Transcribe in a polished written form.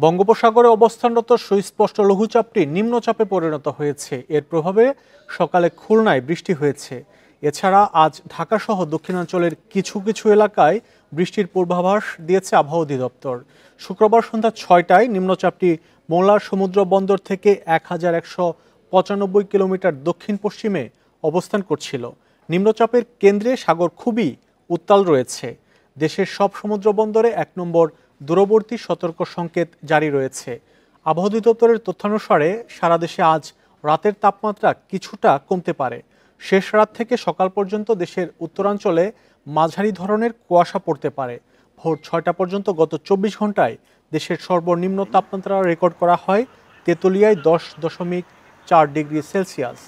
বঙ্গোপসাগরে অবস্থানরত সুস্পষ্ট লঘুচাপটি নিম্নচাপে পরিণত হয়েছে। এর প্রভাবে সকালে খুলনায় বৃষ্টি হয়েছে। এছাড়া আজ ঢাকাসহ দক্ষিণাঞ্চলের কিছু কিছু এলাকায় বৃষ্টির পূর্বাভাস দিয়েছে আবহাওয়া অধিদপ্তর। শুক্রবার সন্ধ্যা ৬টায় নিম্নচাপটি মোংলা সমুদ্র বন্দর থেকে ১,১৯৫ কিলোমিটার দক্ষিণ পশ্চিমে অবস্থান করছিল। নিম্নচাপের কেন্দ্রে সাগর খুবই উত্তাল রয়েছে। দেশের সব সমুদ্র বন্দরে ১ নম্বর দূরবর্তী সতর্ক সংকেত জারি রয়েছে। আবহাওয়া অধিদপ্তরের তথ্যানুসারে সারা দেশে আজ রাতের তাপমাত্রা কিছুটা কমতে পারে। শেষ রাত থেকে সকাল পর্যন্ত দেশের উত্তরাঞ্চলে মাঝারি ধরনের কুয়াশা পড়তে পারে। ভোর ৬টা পর্যন্ত গত ২৪ ঘন্টায় দেশের সর্বনিম্ন তাপমাত্রা রেকর্ড করা হয় তেঁতুলিয়ায় ১০.৪ ডিগ্রি সেলসিয়াস।